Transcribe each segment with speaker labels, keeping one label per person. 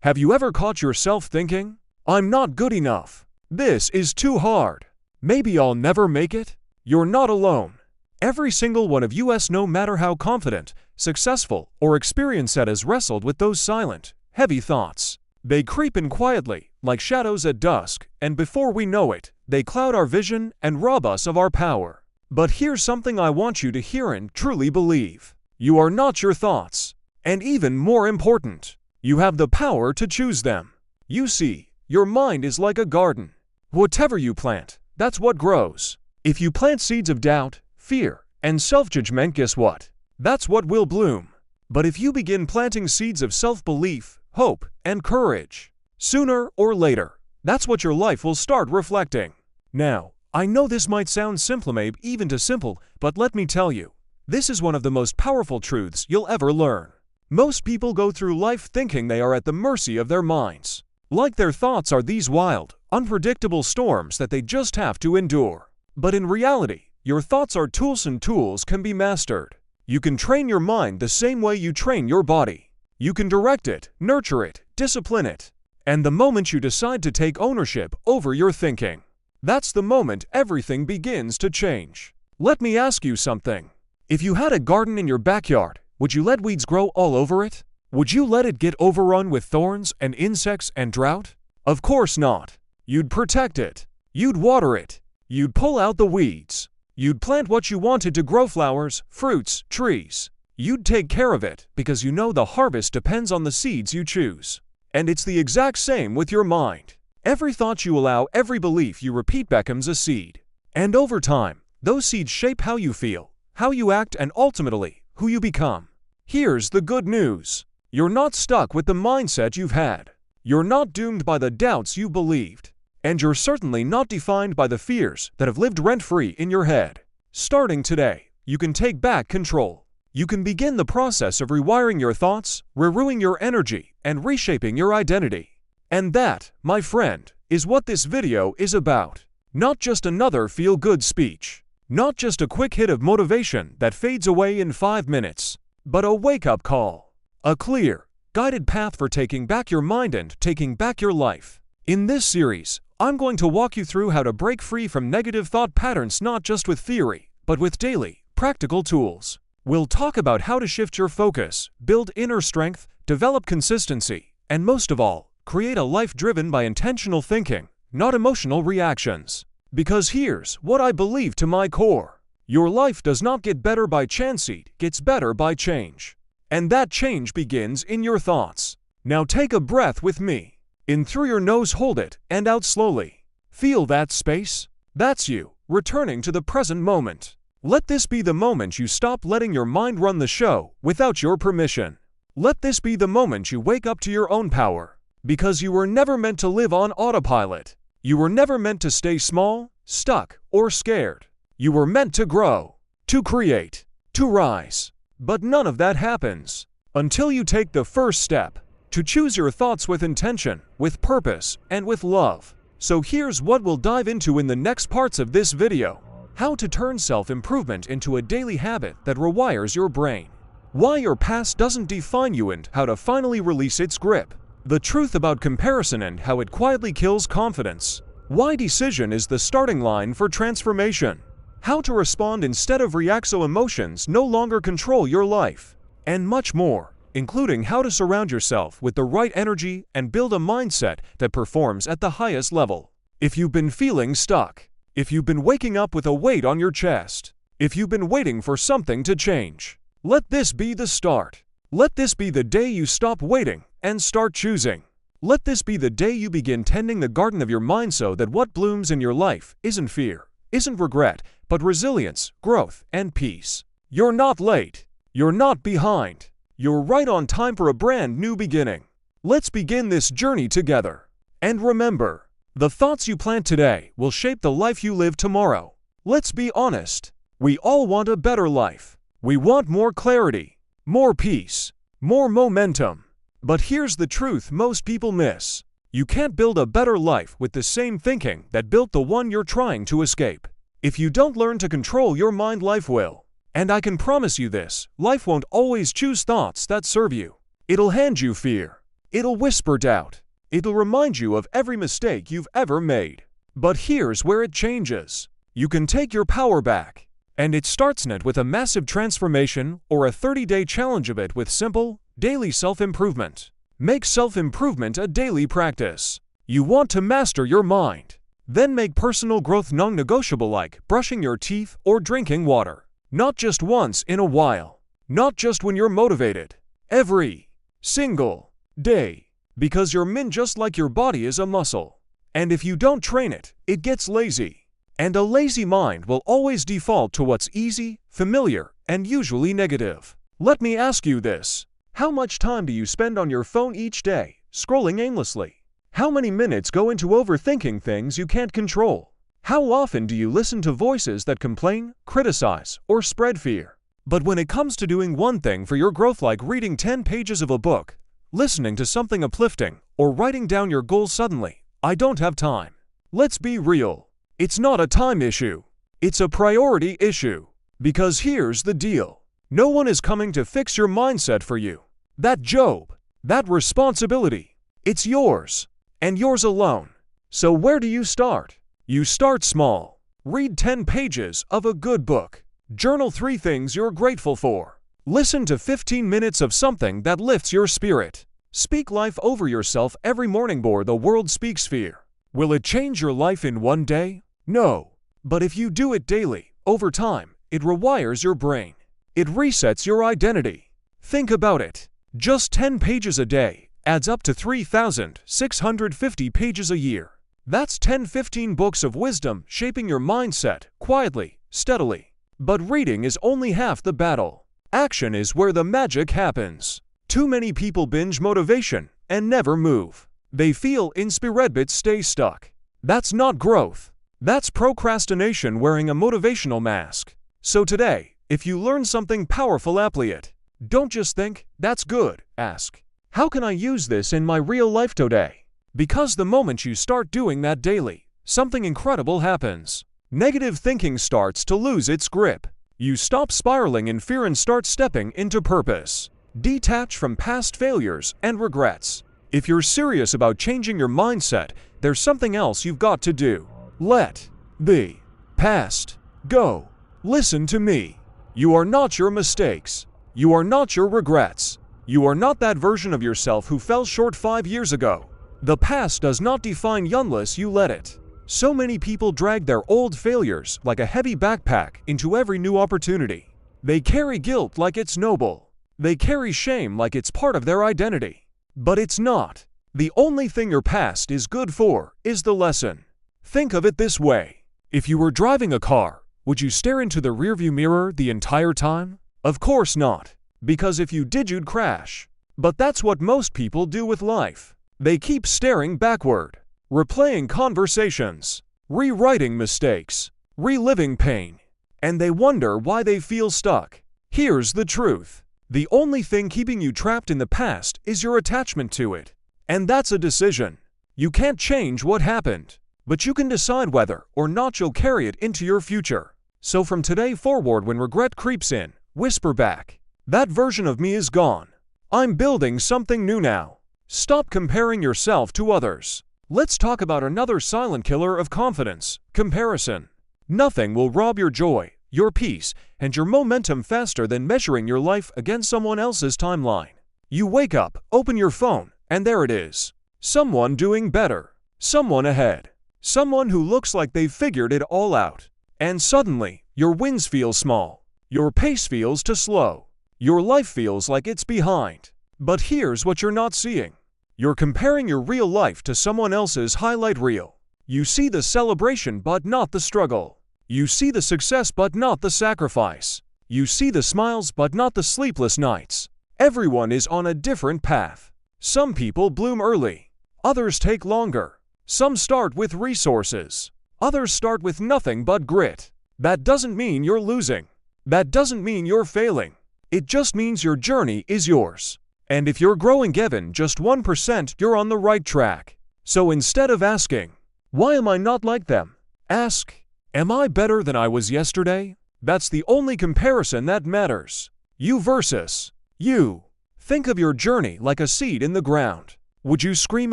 Speaker 1: Have you ever caught yourself thinking, "I'm not good enough. This is too hard. Maybe I'll never make it"? You're not alone. Every single one of us, no matter how confident, successful, or experienced, has wrestled with those silent, heavy thoughts. They creep in quietly, like shadows at dusk, and before we know it, they cloud our vision and rob us of our power. But here's something I want you to hear and truly believe. You are not your thoughts. And even more important, you have the power to choose them. You see, your mind is like a garden. Whatever you plant, that's what grows. If you plant seeds of doubt, fear, and self-judgment, guess what? That's what will bloom. But if you begin planting seeds of self-belief, hope, and courage, sooner or later, that's what your life will start reflecting. Now, I know this might sound simple, maybe even too simple, but let me tell you, this is one of the most powerful truths you'll ever learn. Most people go through life thinking they are at the mercy of their minds, like their thoughts are these wild, unpredictable storms that they just have to endure. But in reality, your thoughts are tools, and tools can be mastered. You can train your mind the same way you train your body. You can direct it, nurture it, discipline it. And the moment you decide to take ownership over your thinking, that's the moment everything begins to change. Let me ask you something. If you had a garden in your backyard, would you let weeds grow all over it? Would you let it get overrun with thorns and insects and drought? Of course not. You'd protect it. You'd water it. You'd pull out the weeds. You'd plant what you wanted to grow: flowers, fruits, trees. You'd take care of it because you know the harvest depends on the seeds you choose. And it's the exact same with your mind. Every thought you allow, every belief you repeat becomes a seed. And over time, those seeds shape how you feel, how you act, and ultimately, who you become. Here's the good news. You're not stuck with the mindset you've had. You're not doomed by the doubts you believed. And you're certainly not defined by the fears that have lived rent-free in your head. Starting today, you can take back control. You can begin the process of rewiring your thoughts, rerouting your energy, and reshaping your identity. And that, my friend, is what this video is about. Not just another feel-good speech. Not just a quick hit of motivation that fades away in 5 minutes. But a wake-up call. A clear, guided path for taking back your mind and taking back your life. In this series, I'm going to walk you through how to break free from negative thought patterns, not just with theory, but with daily, practical tools. We'll talk about how to shift your focus, build inner strength, develop consistency, and most of all, create a life driven by intentional thinking, not emotional reactions. Because here's what I believe to my core. Your life does not get better by chance, it gets better by change. And that change begins in your thoughts. Now take a breath with me. In through your nose, hold it, and out slowly. Feel that space? That's you, returning to the present moment. Let this be the moment you stop letting your mind run the show without your permission. Let this be the moment you wake up to your own power. Because you were never meant to live on autopilot. You were never meant to stay small, stuck, or scared. You were meant to grow, to create, to rise. But none of that happens until you take the first step. To choose your thoughts with intention, with purpose, and with love. So here's what we'll dive into in the next parts of this video. How to turn self-improvement into a daily habit that rewires your brain. Why your past doesn't define you and how to finally release its grip. The truth about comparison and how it quietly kills confidence. Why decision is the starting line for transformation. How to respond instead of react so emotions no longer control your life. And much more. Including how to surround yourself with the right energy and build a mindset that performs at the highest level. If you've been feeling stuck, if you've been waking up with a weight on your chest, if you've been waiting for something to change, let this be the start. Let this be the day you stop waiting and start choosing. Let this be the day you begin tending the garden of your mind so that what blooms in your life isn't fear, isn't regret, but resilience, growth, and peace. You're not late. You're not behind. You're right on time for a brand new beginning. Let's begin this journey together. And remember, the thoughts you plant today will shape the life you live tomorrow. Let's be honest. We all want a better life. We want more clarity, more peace, more momentum. But here's the truth most people miss. You can't build a better life with the same thinking that built the one you're trying to escape. If you don't learn to control your mind, life will. And I can promise you this, life won't always choose thoughts that serve you. It'll hand you fear. It'll whisper doubt. It'll remind you of every mistake you've ever made. But here's where it changes. You can take your power back. And it starts not with a massive transformation or a 30-day challenge of it with simple, daily self-improvement. Make self-improvement a daily practice. You want to master your mind. Then make personal growth non-negotiable, like brushing your teeth or drinking water. Not just once in a while. Not just when you're motivated. Every single day. Because your mind, just like your body, is a muscle. And if you don't train it, it gets lazy. And a lazy mind will always default to what's easy, familiar, and usually negative. Let me ask you this. How much time do you spend on your phone each day, scrolling aimlessly? How many minutes go into overthinking things you can't control? How often do you listen to voices that complain, criticize, or spread fear? But when it comes to doing one thing for your growth, like reading 10 pages of a book, listening to something uplifting, or writing down your goals, suddenly, I don't have time. Let's be real. It's not a time issue. It's a priority issue. Because here's the deal. No one is coming to fix your mindset for you. That job, that responsibility, it's yours. And yours alone. So where do you start? You start small. Read 10 pages of a good book. Journal 3 things you're grateful for. Listen to 15 minutes of something that lifts your spirit. Speak life over yourself every morning. Before the world speaks fear. Will it change your life in one day? No. But if you do it daily, over time, it rewires your brain. It resets your identity. Think about it. Just 10 pages a day adds up to 3,650 pages a year. That's 10-15 books of wisdom shaping your mindset, quietly, steadily. But reading is only half the battle. Action is where the magic happens. Too many people binge motivation and never move. They feel inspired but stay stuck. That's not growth. That's procrastination wearing a motivational mask. So today, if you learn something powerful, apply it. Don't just think, that's good. Ask, how can I use this in my real life today? Because the moment you start doing that daily, something incredible happens. Negative thinking starts to lose its grip. You stop spiraling in fear and start stepping into purpose. Detach from past failures and regrets. If you're serious about changing your mindset, there's something else you've got to do. Let the past go. Listen to me. You are not your mistakes. You are not your regrets. You are not that version of yourself who fell short 5 years ago. The past does not define you unless you let it. So many people drag their old failures like a heavy backpack into every new opportunity. They carry guilt like it's noble. They carry shame like it's part of their identity. But it's not. The only thing your past is good for is the lesson. Think of it this way. If you were driving a car, would you stare into the rearview mirror the entire time? Of course not. Because if you did, you'd crash. But that's what most people do with life. They keep staring backward, replaying conversations, rewriting mistakes, reliving pain. And they wonder why they feel stuck. Here's the truth. The only thing keeping you trapped in the past is your attachment to it. And that's a decision. You can't change what happened, but you can decide whether or not you'll carry it into your future. So from today forward, when regret creeps in, whisper back, that version of me is gone. I'm building something new now. Stop comparing yourself to others. Let's talk about another silent killer of confidence: comparison. Nothing will rob your joy, your peace, and your momentum faster than measuring your life against someone else's timeline. You wake up, open your phone, and there it is. Someone doing better. Someone ahead. Someone who looks like they've figured it all out. And suddenly, your wins feel small. Your pace feels too slow. Your life feels like it's behind. But here's what you're not seeing. You're comparing your real life to someone else's highlight reel. You see the celebration but not the struggle. You see the success but not the sacrifice. You see the smiles but not the sleepless nights. Everyone is on a different path. Some people bloom early. Others take longer. Some start with resources. Others start with nothing but grit. That doesn't mean you're losing. That doesn't mean you're failing. It just means your journey is yours. And if you're growing even just 1%, you're on the right track. So instead of asking, why am I not like them? Ask, am I better than I was yesterday? That's the only comparison that matters. You versus you. Think of your journey like a seed in the ground. Would you scream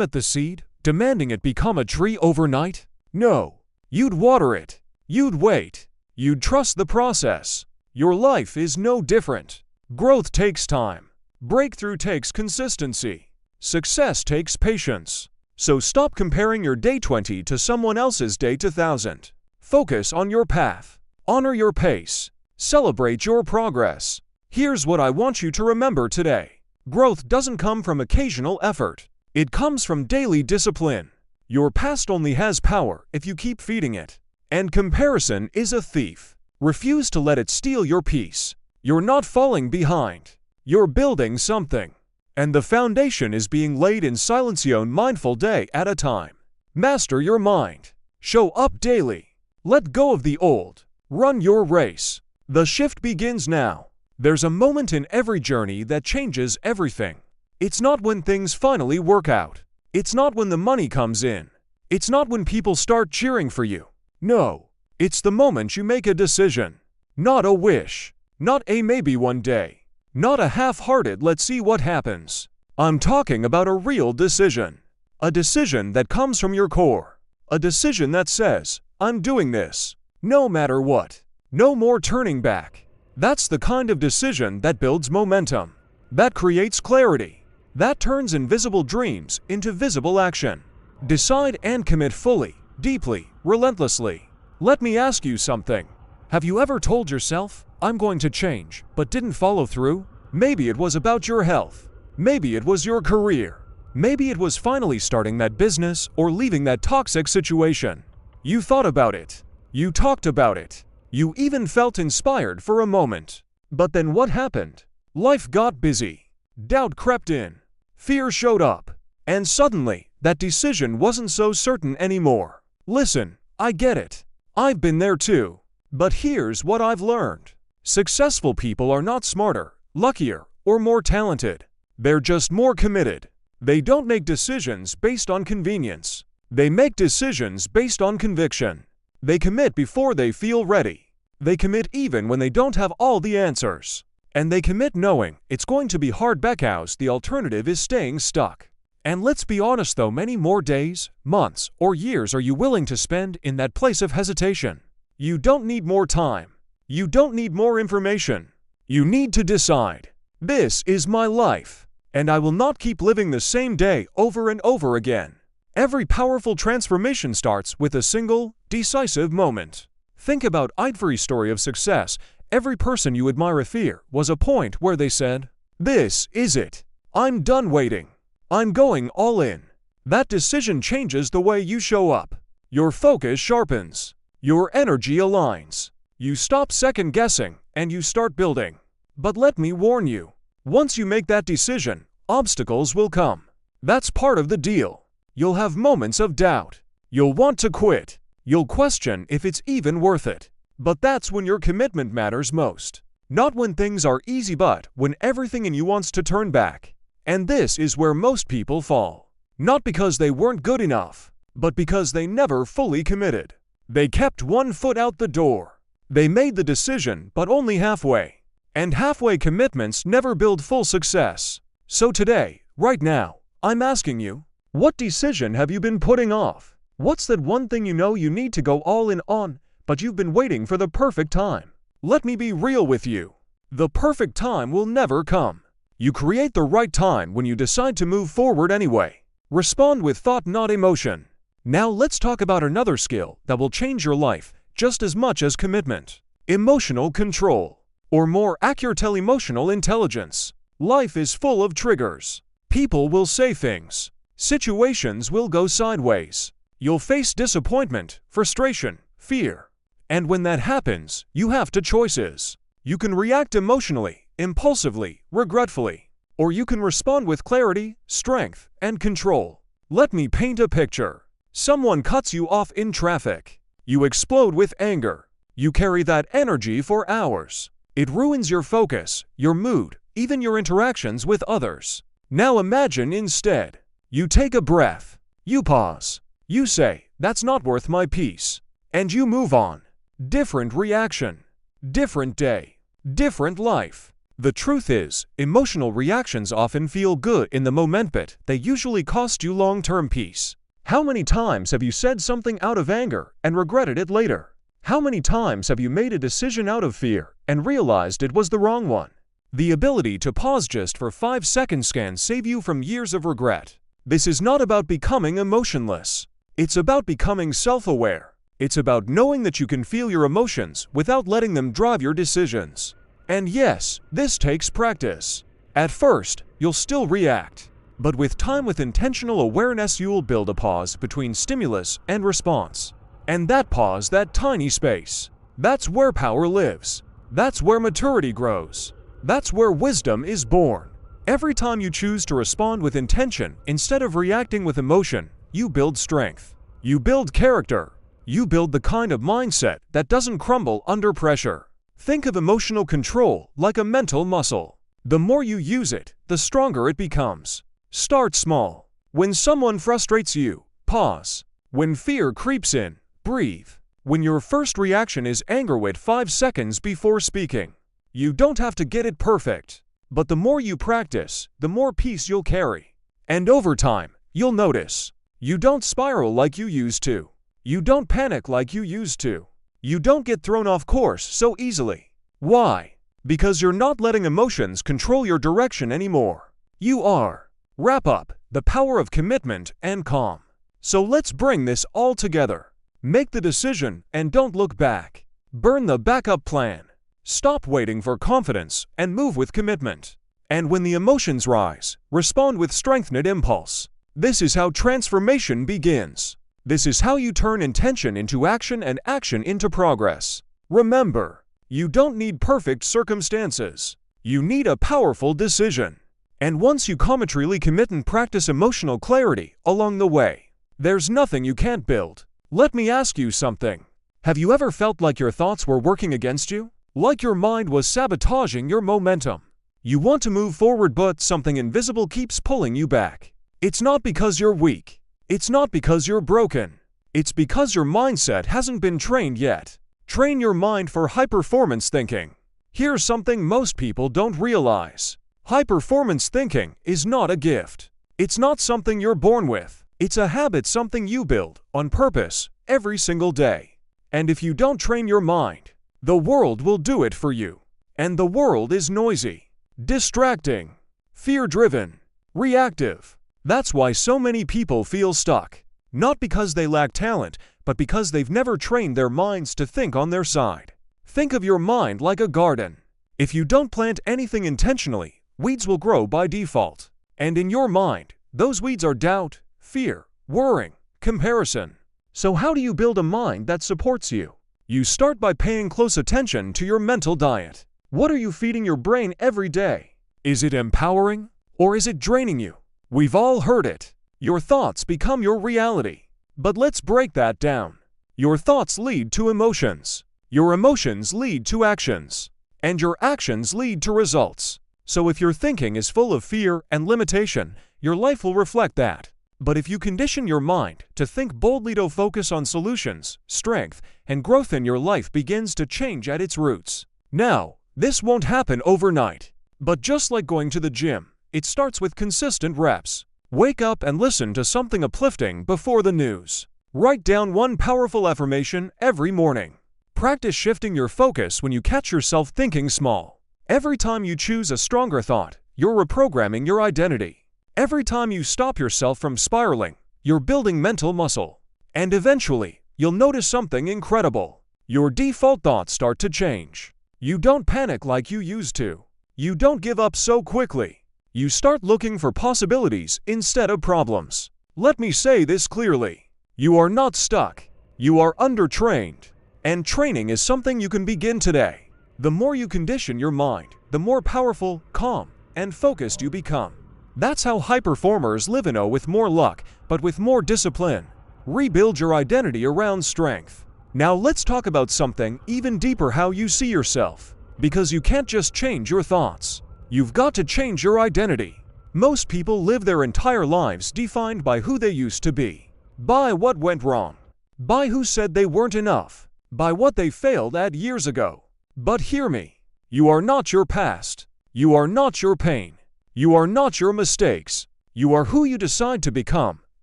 Speaker 1: at the seed, demanding it become a tree overnight? No. You'd water it. You'd wait. You'd trust the process. Your life is no different. Growth takes time. Breakthrough takes consistency. Success takes patience. So stop comparing your day 20 to someone else's day 2000. Focus on your path. Honor your pace. Celebrate your progress. Here's what I want you to remember today. Growth doesn't come from occasional effort. It comes from daily discipline. Your past only has power if you keep feeding it. And comparison is a thief. Refuse to let it steal your peace. You're not falling behind. You're building something. And the foundation is being laid in silencio, mindful day at a time. Master your mind. Show up daily. Let go of the old. Run your race. The shift begins now. There's a moment in every journey that changes everything. It's not when things finally work out. It's not when the money comes in. It's not when people start cheering for you. No, it's the moment you make a decision. Not a wish. Not a maybe one day. Not a half-hearted let's see what happens. I'm talking about a real decision. A decision that comes from your core. A decision that says, I'm doing this, no matter what. No more turning back. That's the kind of decision that builds momentum. That creates clarity. That turns invisible dreams into visible action. Decide and commit fully, deeply, relentlessly. Let me ask you something. Have you ever told yourself, I'm going to change, but didn't follow through? Maybe it was about your health. Maybe it was your career. Maybe it was finally starting that business or leaving that toxic situation. You thought about it. You talked about it. You even felt inspired for a moment. But then what happened? Life got busy. Doubt crept in. Fear showed up. And suddenly, that decision wasn't so certain anymore. Listen, I get it. I've been there too. But here's what I've learned. Successful people are not smarter, luckier, or more talented. They're just more committed. They don't make decisions based on convenience. They make decisions based on conviction. They commit before they feel ready. They commit even when they don't have all the answers. And they commit knowing it's going to be hard because the alternative is staying stuck. And let's be honest though, many more days, months, or years are you willing to spend in that place of hesitation? You don't need more time. You don't need more information. You need to decide. This is my life, and I will not keep living the same day over and over again. Every powerful transformation starts with a single, decisive moment. Think about every story of success. Every person you admire fear was a point where they said, this is it. I'm done waiting. I'm going all in. That decision changes the way you show up. Your focus sharpens. Your energy aligns. You stop second guessing and you start building. But let me warn you, once you make that decision, obstacles will come. That's part of the deal. You'll have moments of doubt. You'll want to quit. You'll question if it's even worth it. But that's when your commitment matters most. Not when things are easy, but when everything in you wants to turn back. And this is where most people fall. Not because they weren't good enough, but because they never fully committed. They kept one foot out the door. They made the decision, but only halfway. And halfway commitments never build full success. So today, right now, I'm asking you, what decision have you been putting off? What's that one thing you know you need to go all in on, but you've been waiting for the perfect time? Let me be real with you. The perfect time will never come. You create the right time when you decide to move forward anyway. Respond with thought, not emotion. Now let's talk about another skill that will change your life just as much as commitment. Emotional control. Or more accurately, emotional intelligence. Life is full of triggers. People will say things. Situations will go sideways. You'll face disappointment, frustration, fear. And when that happens, you have two choices. You can react emotionally, impulsively, regretfully. Or you can respond with clarity, strength, and control. Let me paint a picture. Someone cuts you off in traffic. You explode with anger. You carry that energy for hours. It ruins your focus, your mood, even your interactions with others. Now imagine instead, you take a breath. You pause. You say, that's not worth my peace. And you move on. Different reaction. Different day. Different life. The truth is, emotional reactions often feel good in the moment, but they usually cost you long-term peace. How many times have you said something out of anger and regretted it later? How many times have you made a decision out of fear and realized it was the wrong one? The ability to pause just for 5 seconds can save you from years of regret. This is not about becoming emotionless. It's about becoming self-aware. It's about knowing that you can feel your emotions without letting them drive your decisions. And yes, this takes practice. At first, you'll still react. But with time, with intentional awareness, you'll build a pause between stimulus and response. And that pause, that tiny space, that's where power lives. That's where maturity grows. That's where wisdom is born. Every time you choose to respond with intention instead of reacting with emotion, you build strength. You build character. You build the kind of mindset that doesn't crumble under pressure. Think of emotional control like a mental muscle. The more you use it, the stronger it becomes. Start small. When someone frustrates you, pause. When fear creeps in, breathe. When your first reaction is anger, wait 5 seconds before speaking. You don't have to get it perfect, but the more you practice, the more peace you'll carry. And over time, you'll notice you don't spiral like you used to. You don't panic like you used to. You don't get thrown off course so easily. Why? Because you're not letting emotions control your direction anymore. You are. Wrap up the power of commitment and calm. So let's bring this all together. Make the decision and don't look back. Burn the backup plan. Stop waiting for confidence and move with commitment. And when the emotions rise, respond with strengthened impulse. This is how transformation begins. This is how you turn intention into action and action into progress. Remember, you don't need perfect circumstances. You need a powerful decision. And once you commitmentally commit and practice emotional clarity along the way, there's nothing you can't build. Let me ask you something. Have you ever felt like your thoughts were working against you? Like your mind was sabotaging your momentum? You want to move forward, but something invisible keeps pulling you back. It's not because you're weak. It's not because you're broken. It's because your mindset hasn't been trained yet. Train your mind for high-performance thinking. Here's something most people don't realize. High-performance thinking is not a gift. It's not something you're born with. It's a habit, something you build on purpose every single day. And if you don't train your mind, the world will do it for you. And the world is noisy, distracting, fear-driven, reactive. That's why so many people feel stuck. Not because they lack talent, but because they've never trained their minds to think on their side. Think of your mind like a garden. If you don't plant anything intentionally, weeds will grow by default. And in your mind, those weeds are doubt, fear, worrying, comparison. So how do you build a mind that supports you? You start by paying close attention to your mental diet. What are you feeding your brain every day? Is it empowering or is it draining you? We've all heard it. Your thoughts become your reality. But let's break that down. Your thoughts lead to emotions. Your emotions lead to actions. And your actions lead to results. So if your thinking is full of fear and limitation, your life will reflect that. But if you condition your mind to think boldly, to focus on solutions, strength, and growth, in your life begins to change at its roots. Now, this won't happen overnight. But just like going to the gym, it starts with consistent reps. Wake up and listen to something uplifting before the news. Write down one powerful affirmation every morning. Practice shifting your focus when you catch yourself thinking small. Every time you choose a stronger thought, you're reprogramming your identity. Every time you stop yourself from spiraling, you're building mental muscle. And eventually, you'll notice something incredible. Your default thoughts start to change. You don't panic like you used to. You don't give up so quickly. You start looking for possibilities instead of problems. Let me say this clearly. You are not stuck. You are undertrained. And training is something you can begin today. The more you condition your mind, the more powerful, calm, and focused you become. That's how high performers live with more luck, but with more discipline. Rebuild your identity around strength. Now let's talk about something even deeper: how you see yourself. Because you can't just change your thoughts. You've got to change your identity. Most people live their entire lives defined by who they used to be, by what went wrong, by who said they weren't enough, by what they failed at years ago. But hear me, you are not your past. You are not your pain. You are not your mistakes. You are who you decide to become,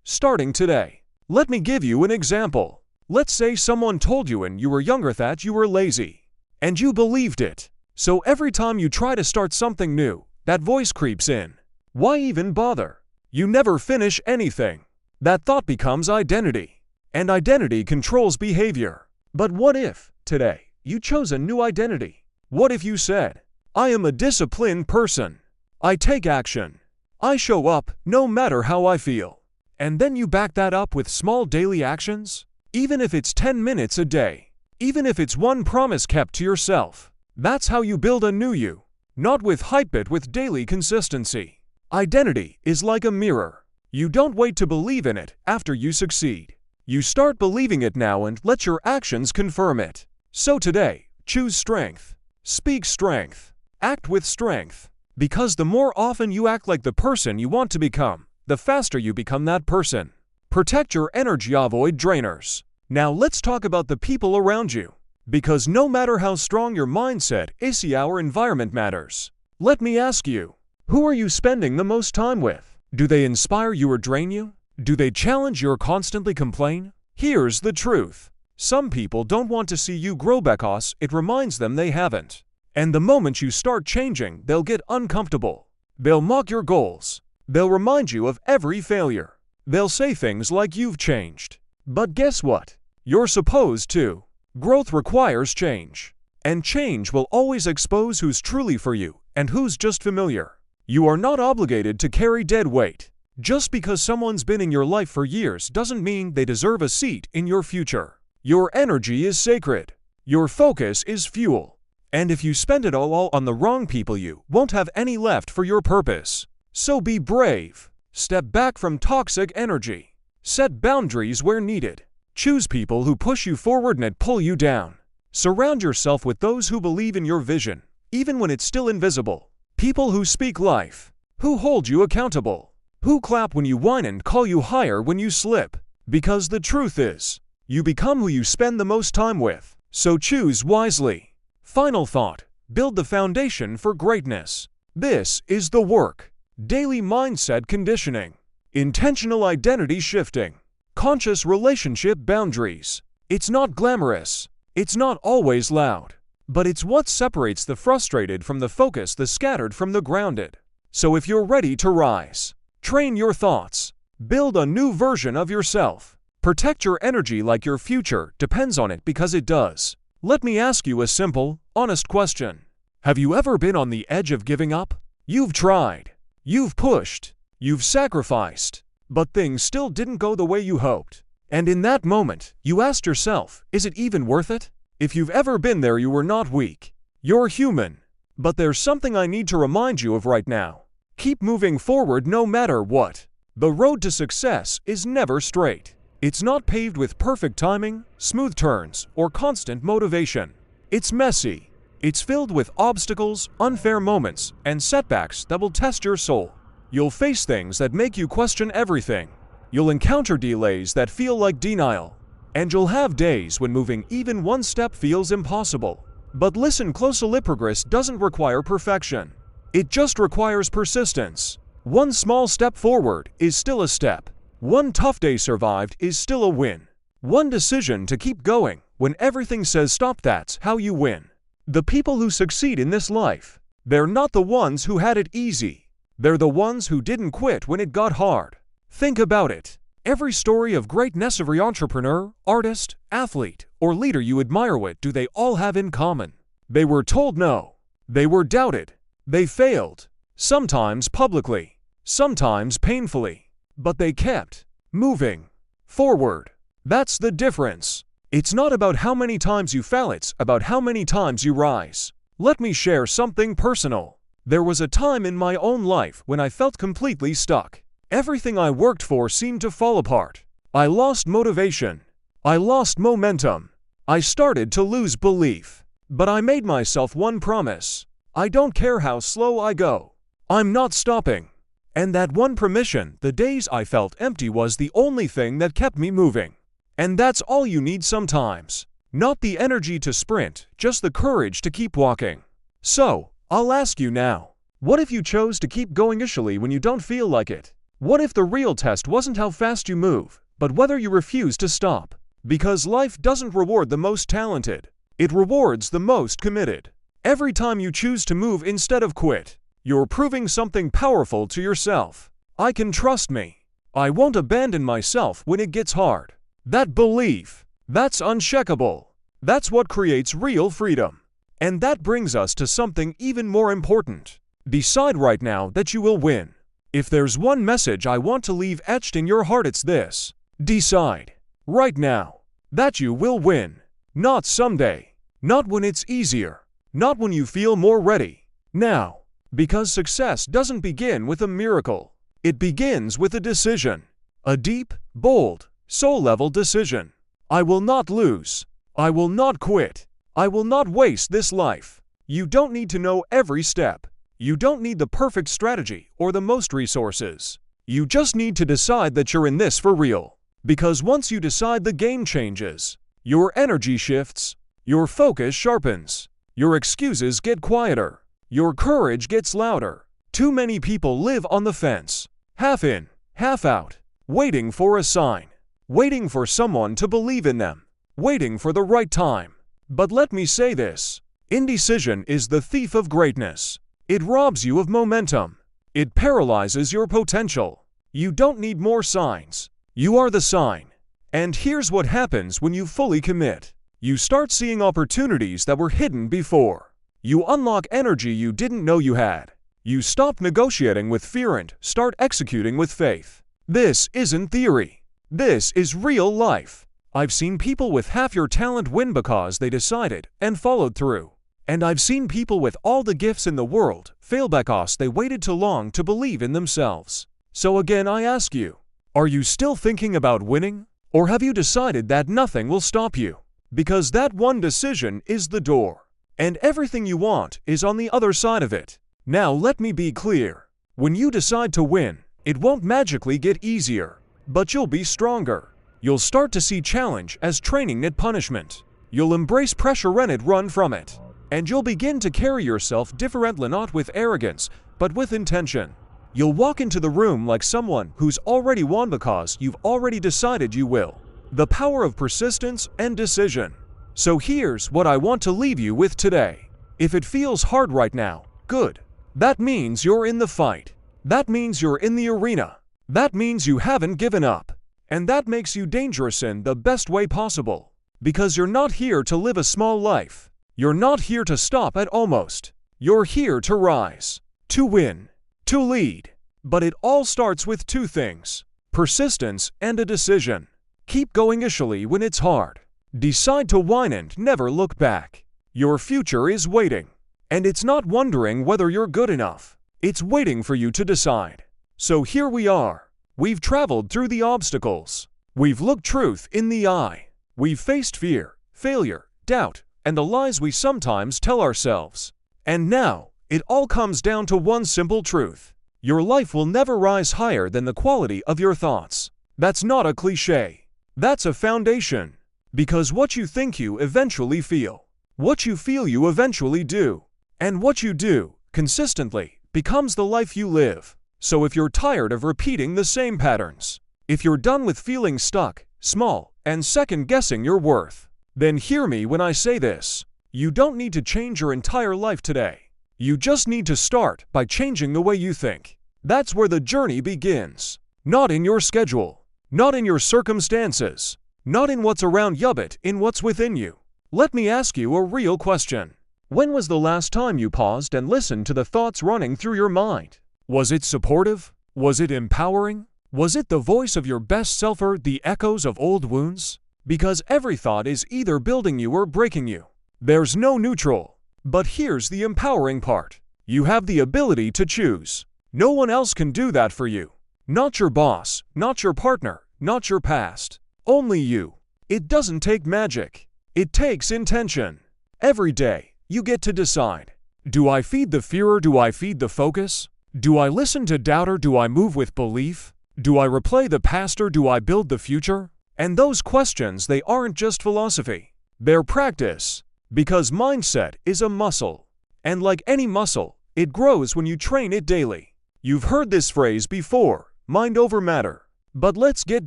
Speaker 1: starting today. Let me give you an example. Let's say someone told you when you were younger that you were lazy. And you believed it. So every time you try to start something new, that voice creeps in. Why even bother? You never finish anything. That thought becomes identity. And identity controls behavior. But what if, today, you chose a new identity? What if you said, I am a disciplined person. I take action. I show up no matter how I feel. And then you back that up with small daily actions? Even if it's 10 minutes a day. Even if it's one promise kept to yourself. That's how you build a new you. Not with hype, but with daily consistency. Identity is like a mirror. You don't wait to believe in it after you succeed. You start believing it now and let your actions confirm it. So today, choose strength. Speak strength. Act with strength. Because the more often you act like the person you want to become, the faster you become that person. Protect your energy, avoid drainers. Now let's talk about the people around you. Because no matter how strong your mindset is, our environment matters. Let me ask you, who are you spending the most time with? Do they inspire you or drain you? Do they challenge you or constantly complain? Here's the truth. Some people don't want to see you grow because it reminds them they haven't. And the moment you start changing, they'll get uncomfortable. They'll mock your goals. They'll remind you of every failure. They'll say things like you've changed. But guess what? You're supposed to. Growth requires change. And change will always expose who's truly for you and who's just familiar. You are not obligated to carry dead weight. Just because someone's been in your life for years doesn't mean they deserve a seat in your future. Your energy is sacred. Your focus is fuel. And if you spend it all on the wrong people, you won't have any left for your purpose. So be brave. Step back from toxic energy. Set boundaries where needed. Choose people who push you forward and not pull you down. Surround yourself with those who believe in your vision, even when it's still invisible. People who speak life, who hold you accountable, who clap when you whine and call you higher when you slip. Because the truth is, you become who you spend the most time with. So choose wisely. Final thought, build the foundation for greatness. This is the work. Daily mindset conditioning. Intentional identity shifting. Conscious relationship boundaries. It's not glamorous. It's not always loud. But it's what separates the frustrated from the focused, the scattered from the grounded. So if you're ready to rise, train your thoughts. Build a new version of yourself. Protect your energy like your future depends on it, because it does. Let me ask you a simple, honest question. Have you ever been on the edge of giving up? You've tried. You've pushed. You've sacrificed. But things still didn't go the way you hoped. And in that moment, you asked yourself, is it even worth it? If you've ever been there, you were not weak. You're human. But there's something I need to remind you of right now. Keep moving forward no matter what. The road to success is never straight. It's not paved with perfect timing, smooth turns, or constant motivation. It's messy. It's filled with obstacles, unfair moments, and setbacks that will test your soul. You'll face things that make you question everything. You'll encounter delays that feel like denial. And you'll have days when moving even one step feels impossible. But listen closely, progress doesn't require perfection. It just requires persistence. One small step forward is still a step. One tough day survived is still a win. One decision to keep going when everything says stop, that's how you win. The people who succeed in this life, they're not the ones who had it easy. They're the ones who didn't quit when it got hard. Think about it. Every story of greatness, every entrepreneur, artist, athlete, or leader you admire, what do they all have in common? They were told no. They were doubted. They failed. Sometimes publicly. Sometimes painfully. But they kept moving forward. That's the difference. It's not about how many times you fail, it's about how many times you rise. Let me share something personal. There was a time in my own life when I felt completely stuck. Everything I worked for seemed to fall apart. I lost motivation. I lost momentum. I started to lose belief. But I made myself one promise. I don't care how slow I go. I'm not stopping. And that one permission, the days I felt empty, was the only thing that kept me moving. And that's all you need sometimes. Not the energy to sprint, just the courage to keep walking. So, I'll ask you now, What if you chose to keep going initially when you don't feel like it? What if the real test wasn't how fast you move, but whether you refuse to stop? Because life doesn't reward the most talented. It rewards the most committed. Every time you choose to move instead of quit, you're proving something powerful to yourself. I can trust me. I won't abandon myself when it gets hard. That belief, that's unshakable. That's what creates real freedom. And that brings us to something even more important. Decide right now that you will win. If there's one message I want to leave etched in your heart, it's this. Decide, right now, that you will win. Not someday. Not when it's easier. Not when you feel more ready. Now. Because success doesn't begin with a miracle. It begins with a decision. A deep, bold, soul-level decision. I will not lose. I will not quit. I will not waste this life. You don't need to know every step. You don't need the perfect strategy or the most resources. You just need to decide that you're in this for real. Because once you decide, the game changes. Your energy shifts. Your focus sharpens. Your excuses get quieter. Your courage gets louder. Too many people live on the fence. Half in, half out. Waiting for a sign. Waiting for someone to believe in them. Waiting for the right time. But let me say this. Indecision is the thief of greatness. It robs you of momentum. It paralyzes your potential. You don't need more signs. You are the sign. And here's what happens when you fully commit. You start seeing opportunities that were hidden before. You unlock energy you didn't know you had. You stop negotiating with fear and start executing with faith. This isn't theory. This is real life. I've seen people with half your talent win because they decided and followed through. And I've seen people with all the gifts in the world fail because they waited too long to believe in themselves. So again, I ask you, are you still thinking about winning? Or have you decided that nothing will stop you? Because that one decision is the door. And everything you want is on the other side of it. Now let me be clear. When you decide to win, it won't magically get easier. But you'll be stronger. You'll start to see challenge as training, not punishment. You'll embrace pressure and run from it. And you'll begin to carry yourself differently, not with arrogance, but with intention. You'll walk into the room like someone who's already won because you've already decided you will. The power of persistence and decision. So here's what I want to leave you with today. If it feels hard right now, good. That means you're in the fight. That means you're in the arena. That means you haven't given up. And that makes you dangerous in the best way possible. Because you're not here to live a small life. You're not here to stop at almost. You're here to rise. To win. To lead. But it all starts with two things. Persistence and a decision. Keep going initially when it's hard. Decide to whine and never look back. Your future is waiting. And it's not wondering whether you're good enough. It's waiting for you to decide. So here we are. We've traveled through the obstacles. We've looked truth in the eye. We've faced fear, failure, doubt, and the lies we sometimes tell ourselves. And now, it all comes down to one simple truth. Your life will never rise higher than the quality of your thoughts. That's not a cliche. That's a foundation. Because what you think you eventually feel. What you feel you eventually do. And what you do, consistently, becomes the life you live. So if you're tired of repeating the same patterns, if you're done with feeling stuck, small, and second-guessing your worth, then hear me when I say this. You don't need to change your entire life today. You just need to start by changing the way you think. That's where the journey begins. Not in your schedule. Not in your circumstances. Not in what's around you, but in what's within you. Let me ask you a real question. When was the last time you paused and listened to the thoughts running through your mind? Was it supportive? Was it empowering? Was it the voice of your best self or the echoes of old wounds? Because every thought is either building you or breaking you. There's no neutral. But here's the empowering part. You have the ability to choose. No one else can do that for you. Not your boss, not your partner, not your past. Only you. It doesn't take magic. It takes intention. Every day, you get to decide. Do I feed the fear or do I feed the focus? Do I listen to doubt or do I move with belief? Do I replay the past or do I build the future? And those questions, they aren't just philosophy. They're practice. Because mindset is a muscle. And like any muscle, It grows when you train it daily. You've heard this phrase before, mind over matter. But let's get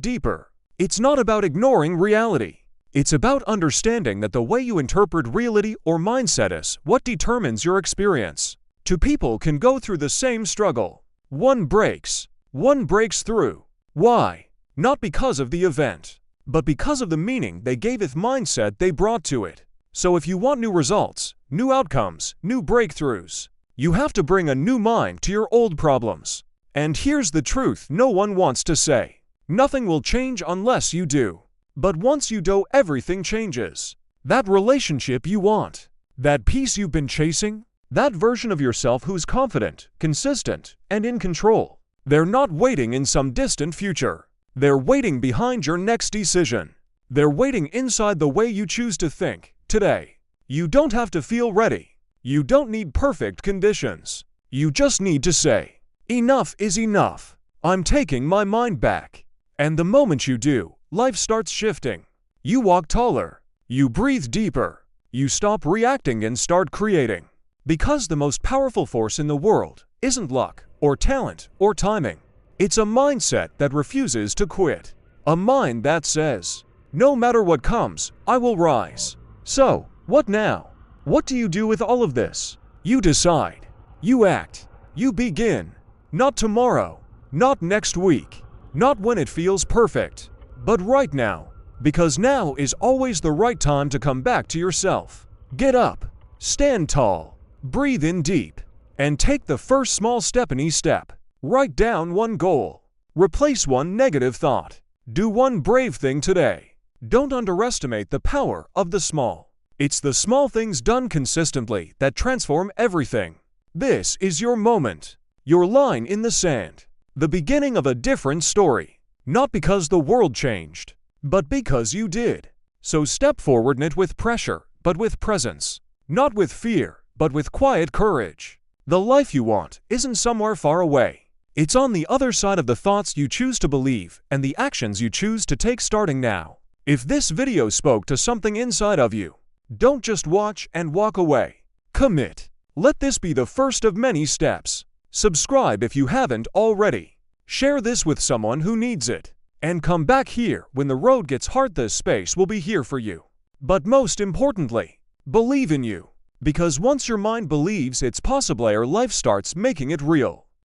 Speaker 1: deeper. It's not about ignoring reality. It's about understanding that the way you interpret reality or mindset is what determines your experience. Two people can go through the same struggle. One breaks through. Why? Not because of the event, but because of the meaning they gave it, mindset they brought to it. So if you want new results, new outcomes, new breakthroughs, you have to bring a new mind to your old problems. And here's the truth no one wants to say. Nothing will change unless you do. But once you do, everything changes. That relationship you want, that peace you've been chasing, that version of yourself who's confident, consistent, and in control, they're not waiting in some distant future. They're waiting behind your next decision. They're waiting inside the way you choose to think today. You don't have to feel ready. You don't need perfect conditions. You just need to say, enough is enough. I'm taking my mind back. And the moment you do, life starts shifting. You walk taller. You breathe deeper. You stop reacting and start creating. Because the most powerful force in the world isn't luck or talent or timing. It's a mindset that refuses to quit. A mind that says, no matter what comes, I will rise. So, what now? What do you do with all of this? You decide. You act. You begin. Not tomorrow. Not next week. Not when it feels perfect. But right now. Because now is always the right time to come back to yourself. Get up. Stand tall. Breathe in deep. And take the first small step in each step. Write down one goal. Replace one negative thought. Do one brave thing today. Don't underestimate the power of the small. It's the small things done consistently that transform everything. This is your moment. Your line in the sand. The beginning of a different story. Not because the world changed, but because you did. So step forward not with pressure, but with presence. Not with fear, but with quiet courage. The life you want isn't somewhere far away. It's on the other side of the thoughts you choose to believe and the actions you choose to take starting now. If this video spoke to something inside of you, don't just watch and walk away. Commit. Let this be the first of many steps. Subscribe if you haven't already. Share this with someone who needs it. And come back here when the road gets hard. This space will be here for you. But most importantly, believe in you. Because once your mind believes it's possible, your life starts making it real.